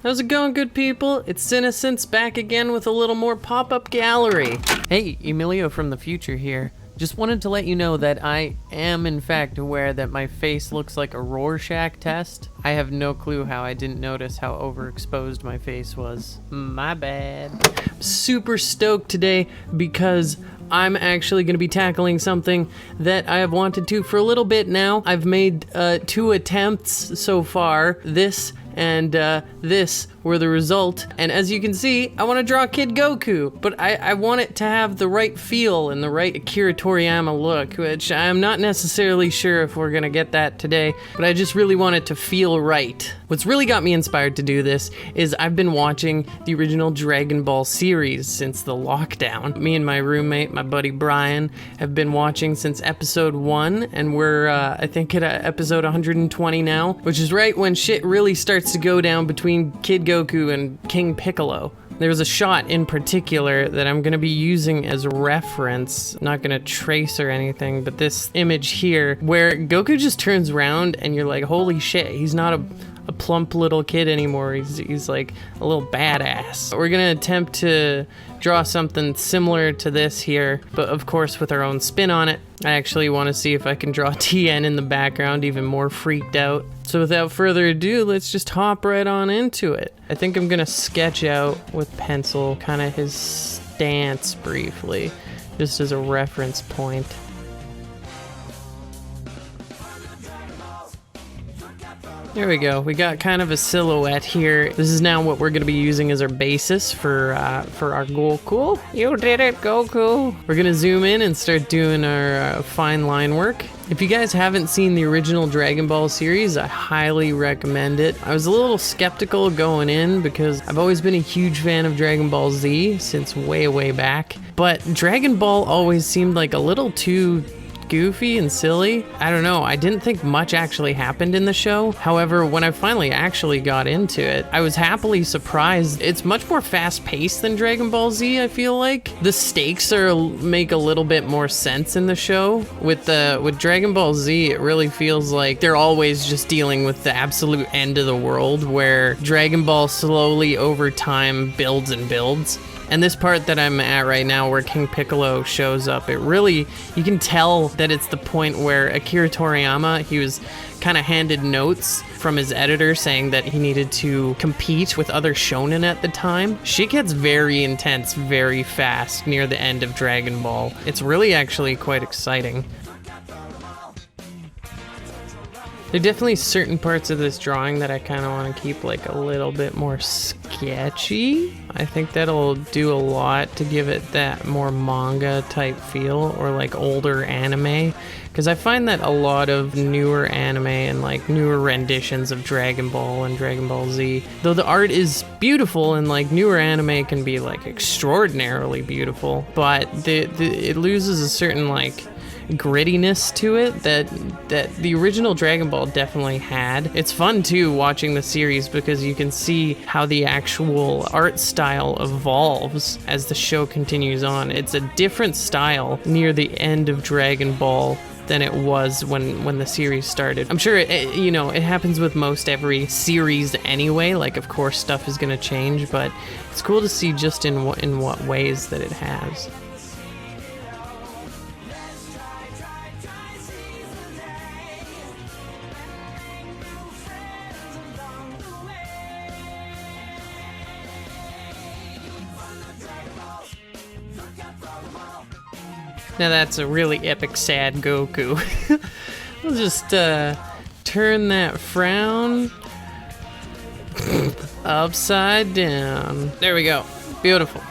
How's it going, good people? It's Sinnocence back again with a little more pop-up gallery. Hey, Emilio from the future here. Just wanted to let you know that I am in fact aware that my face looks like a Rorschach test. I have no clue how I didn't notice how overexposed my face was. My bad. Super stoked today because I'm actually going to be tackling something that I have wanted to for a little bit now. I've made 2 attempts so far. This and this were the result. And as you can see, I want to draw Kid Goku, but I want it to have the right feel and the right Akira Toriyama look, which I'm not necessarily sure if we're gonna get that today, but I just really want it to feel right. What's really got me inspired to do this is I've been watching the original Dragon Ball series since the lockdown. Me and my roommate, my buddy Brian, have been watching since episode 1, and we're I think at episode 120 now, which is right when shit really starts to go down between Kid Goku and King Piccolo. There was a shot in particular that I'm going to be using as a reference, not going to trace or anything, but this image here where Goku just turns around and you're like, holy shit, he's not a plump little kid anymore. He's like a little badass. We're going to attempt to draw something similar to this here, but of course with our own spin on it. I actually want to see if I can draw TN in the background, even more freaked out. So without further ado, let's just hop right on into it. I think I'm gonna sketch out with pencil kind of his stance briefly, just as a reference point. There we go. We got kind of a silhouette here. This is now what we're going to be using as our basis for our Goku. You did it, Goku. We're going to zoom in and start doing our fine line work. If you guys haven't seen the original Dragon Ball series, I highly recommend it. I was a little skeptical going in because I've always been a huge fan of Dragon Ball Z since way, way back. But Dragon Ball always seemed like a little too goofy and silly. I don't know, I didn't think much actually happened in the show. However, when I finally actually got into it, I was happily surprised. It's much more fast-paced than Dragon Ball Z, I feel like. The stakes make a little bit more sense in the show. With Dragon Ball Z, it really feels like they're always just dealing with the absolute end of the world, where Dragon Ball slowly over time builds and builds. And this part that I'm at right now where King Piccolo shows up, it really, you can tell that it's the point where Akira Toriyama, he was kind of handed notes from his editor saying that he needed to compete with other shonen at the time. Shit gets very intense very fast near the end of Dragon Ball. It's really actually quite exciting. There are definitely certain parts of this drawing that I kind of want to keep like a little bit more sketchy. I think that'll do a lot to give it that more manga type feel, or like older anime. Because I find that a lot of newer anime and like newer renditions of Dragon Ball and Dragon Ball Z, though the art is beautiful and like newer anime can be like extraordinarily beautiful, but it loses a certain like grittiness to it that the original Dragon Ball definitely had. It's fun too watching the series because you can see how the actual art style evolves as the show continues on. It's a different style near the end of Dragon Ball than it was when the series started. I'm sure it happens with most every series anyway. Like, of course stuff is going to change, but it's cool to see just in what ways that it has. Now that's a really epic sad Goku. We'll just turn that frown upside down. There we go. Beautiful.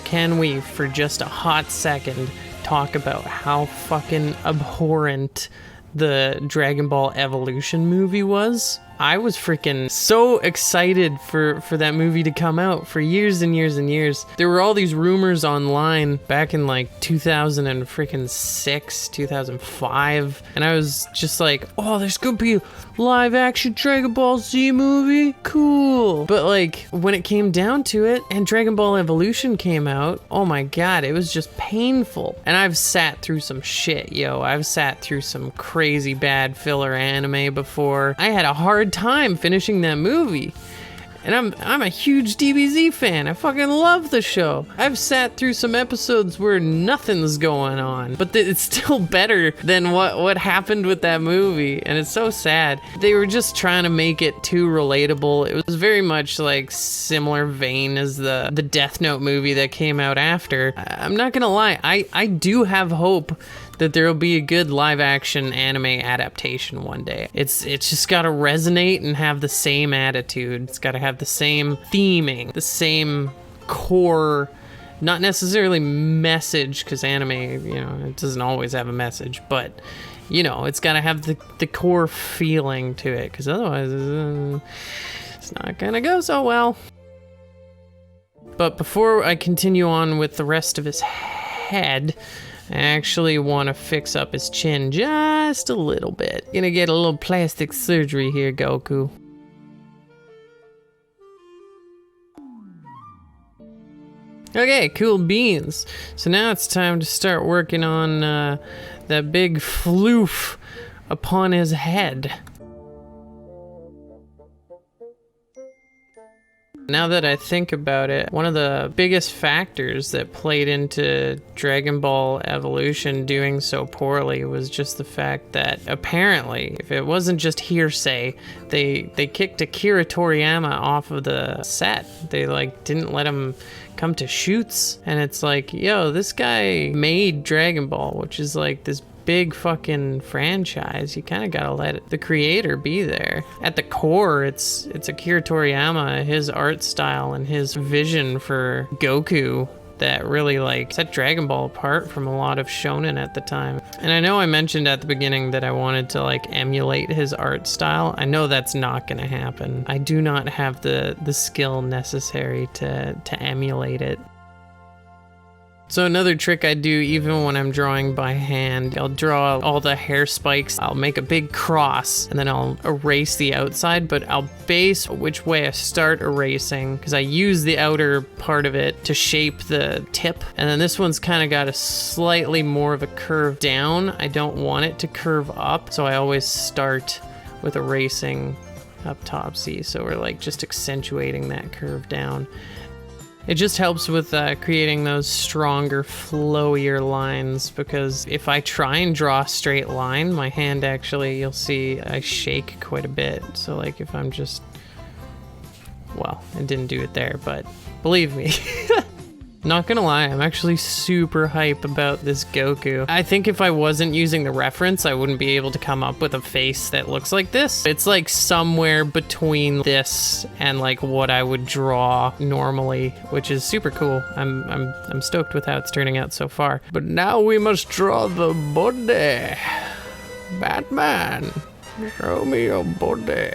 Can we, for just a hot second, talk about how fucking abhorrent the Dragon Ball Evolution movie was? I was freaking so excited for that movie to come out for years and years and years. There were all these rumors online back in like 2006, 2005, and I was just like, oh, there's gonna be a live action Dragon Ball Z movie? Cool. But like when it came down to it and Dragon Ball Evolution came out, oh my god, it was just painful. And I've sat through some shit, yo. I've sat through some crazy bad filler anime before. I had a hard time finishing that movie. And I'm a huge DBZ fan. I fucking love the show. I've sat through some episodes where nothing's going on, but it's still better than what happened with that movie, and it's so sad. They were just trying to make it too relatable. It was very much like similar vein as the Death Note movie that came out after. I'm not gonna lie, I do have hope that there will be a good live-action anime adaptation one day. It's just gotta resonate and have the same attitude. It's gotta have the same theming, the same core, not necessarily message, because anime, it doesn't always have a message, but, it's gotta have the core feeling to it, because otherwise it's not gonna go so well. But before I continue on with the rest of his head, I actually want to fix up his chin just a little bit. Gonna get a little plastic surgery here, Goku. Okay, cool beans. So now it's time to start working on that big floof upon his head. Now that I think about it, one of the biggest factors that played into Dragon Ball Evolution doing so poorly was just the fact that apparently, if it wasn't just hearsay, they kicked Akira Toriyama off of the set. They didn't let him come to shoots, and it's like, yo, this guy made Dragon Ball, which is like this big fucking franchise. You kind of gotta let the creator be there. At the core, it's Akira Toriyama, his art style and his vision for Goku that really set Dragon Ball apart from a lot of shonen at the time. And I know I mentioned at the beginning that I wanted to emulate his art style. I know that's not gonna happen. I do not have the skill necessary to emulate it. So another trick I do even when I'm drawing by hand, I'll draw all the hair spikes, I'll make a big cross, and then I'll erase the outside, but I'll base which way I start erasing, because I use the outer part of it to shape the tip. And then this one's kind of got a slightly more of a curve down. I don't want it to curve up, so I always start with erasing up top, see? So we're just accentuating that curve down. It just helps with creating those stronger, flowier lines, because if I try and draw a straight line, my hand actually, you'll see I shake quite a bit. So if I'm just, well, I didn't do it there, but believe me. Not gonna lie, I'm actually super hype about this Goku. I think if I wasn't using the reference, I wouldn't be able to come up with a face that looks like this. It's somewhere between this and what I would draw normally, which is super cool. I'm stoked with how it's turning out so far. But now we must draw the body. Batman, show me your body.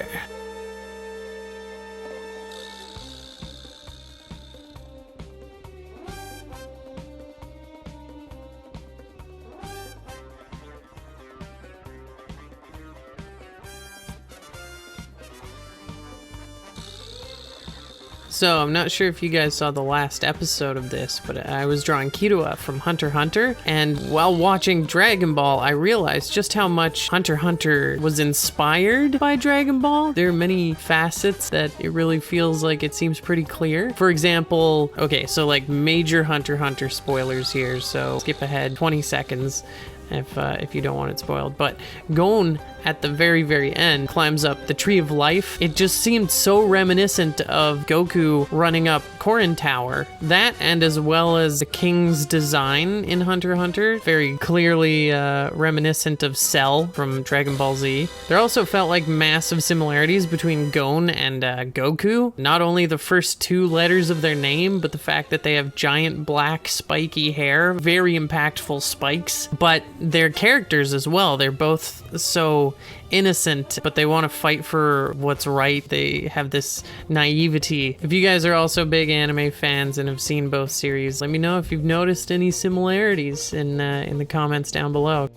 So, I'm not sure if you guys saw the last episode of this, but I was drawing Killua from Hunter x Hunter, and while watching Dragon Ball, I realized just how much Hunter x Hunter was inspired by Dragon Ball. There are many facets that it really feels like it seems pretty clear. For example, okay, so major Hunter x Hunter spoilers here, so skip ahead 20 seconds. If you don't want it spoiled. But Gon, at the very, very end, climbs up the Tree of Life. It just seemed so reminiscent of Goku running up Korin Tower. That, and as well as the King's design in Hunter x Hunter, very clearly reminiscent of Cell from Dragon Ball Z. There also felt like massive similarities between Gon and Goku. Not only the first two letters of their name, but the fact that they have giant black spiky hair, very impactful spikes, but their characters as well. They're both so innocent, but they want to fight for what's right. They have this naivety. If you guys are also big anime fans and have seen both series, let me know if you've noticed any similarities in the comments down below.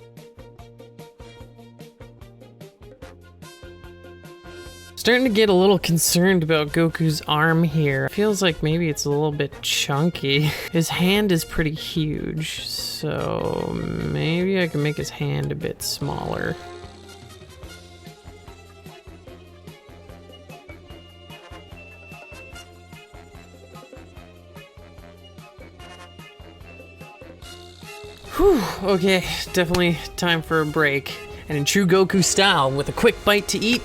Starting to get a little concerned about Goku's arm here. Feels like maybe it's a little bit chunky. His hand is pretty huge, so maybe I can make his hand a bit smaller. Whew, okay, definitely time for a break. And in true Goku style, with a quick bite to eat,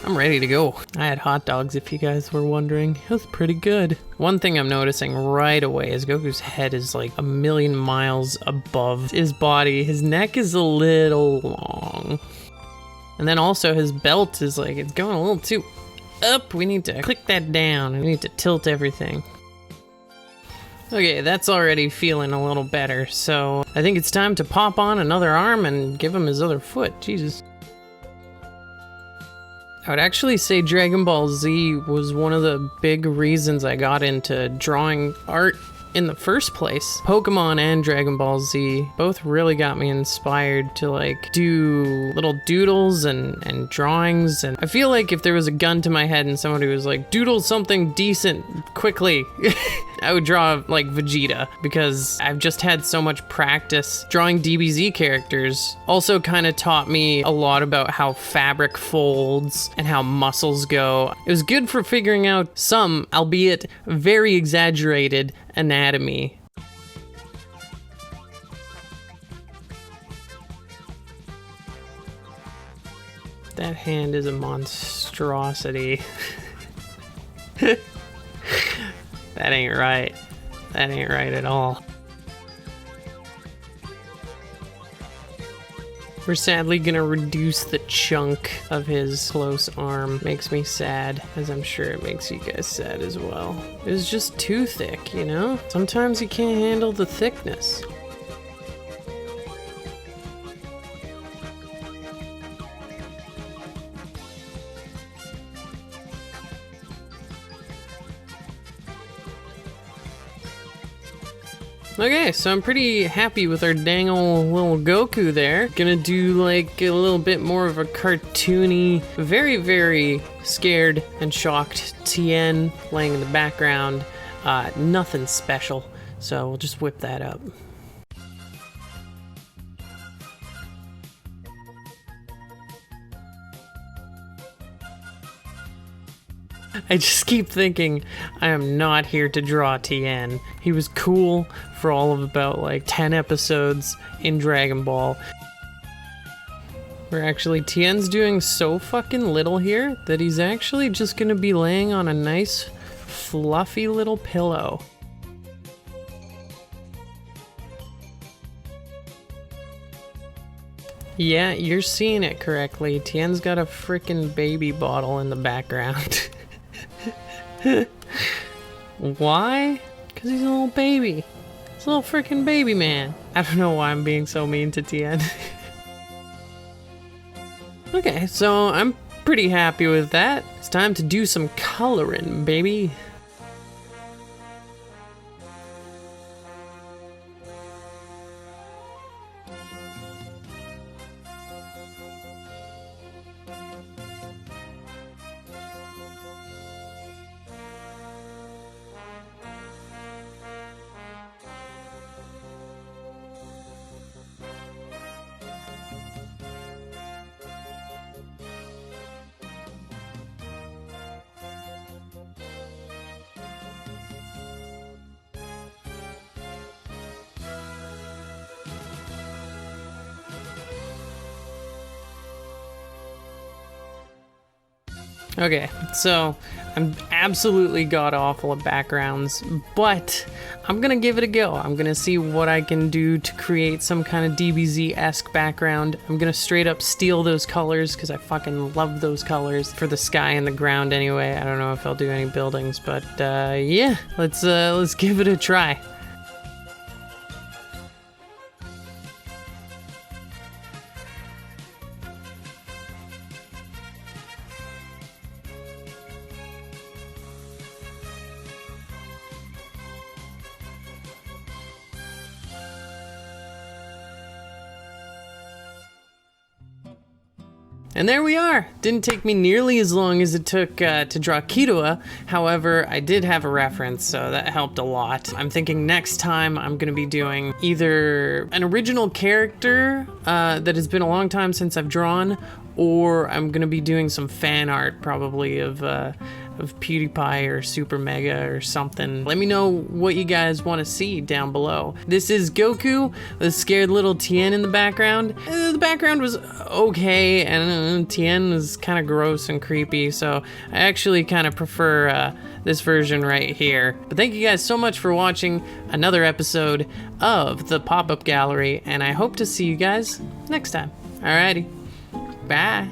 I'm ready to go. I had hot dogs, if you guys were wondering. It was pretty good. One thing I'm noticing right away is Goku's head is like a million miles above his body. His neck is a little long. And then also his belt is like, it's going a little too up. We need to click that down. We need to tilt everything. Okay, that's already feeling a little better. So I think it's time to pop on another arm and give him his other foot. Jesus. I would actually say Dragon Ball Z was one of the big reasons I got into drawing art in the first place. Pokemon and Dragon Ball Z both really got me inspired to like do little doodles and drawings, and I feel like if there was a gun to my head and somebody was like, doodle something decent quickly, I would draw like Vegeta, because I've just had so much practice drawing DBZ characters. Also kind of taught me a lot about how fabric folds and how muscles go. It was good for figuring out some, albeit very exaggerated, anatomy. That hand is a monstrosity. That ain't right. That ain't right at all. We're sadly gonna reduce the chunk of his close arm. Makes me sad, as I'm sure it makes you guys sad as well. It was just too thick, you know? Sometimes you can't handle the thickness. Okay, so I'm pretty happy with our dang old little Goku there. Gonna do like a little bit more of a cartoony, very, very scared and shocked Tien laying in the background. Nothing special, so we'll just whip that up. I just keep thinking, I am not here to draw Tien. He was cool for all of about like 10 episodes in Dragon Ball. Where actually Tien's doing so fucking little here that he's actually just gonna be laying on a nice fluffy little pillow. Yeah, you're seeing it correctly. Tien's got a freaking baby bottle in the background. Why? Because he's a little baby. He's a little freaking baby man. I don't know why I'm being so mean to Tien. Okay, so I'm pretty happy with that. It's time to do some coloring, baby. Okay, so I'm absolutely god-awful at backgrounds, but I'm gonna give it a go. I'm gonna see what I can do to create some kind of DBZ-esque background. I'm gonna straight up steal those colors, because I fucking love those colors for the sky and the ground anyway. I don't know if I'll do any buildings, but yeah, let's give it a try. And there we are. Didn't take me nearly as long as it took to draw Killua. However, I did have a reference, so that helped a lot. I'm thinking next time I'm gonna be doing either an original character that has been a long time since I've drawn, or I'm gonna be doing some fan art probably of PewDiePie or Super Mega or something. Let me know what you guys want to see down below. This is Goku with a scared little Tien in the background. The background was okay, and Tien was kind of gross and creepy, so I actually kind of prefer this version right here. But thank you guys so much for watching another episode of the Pop-Up Gallery, and I hope to see you guys next time. Alrighty, bye.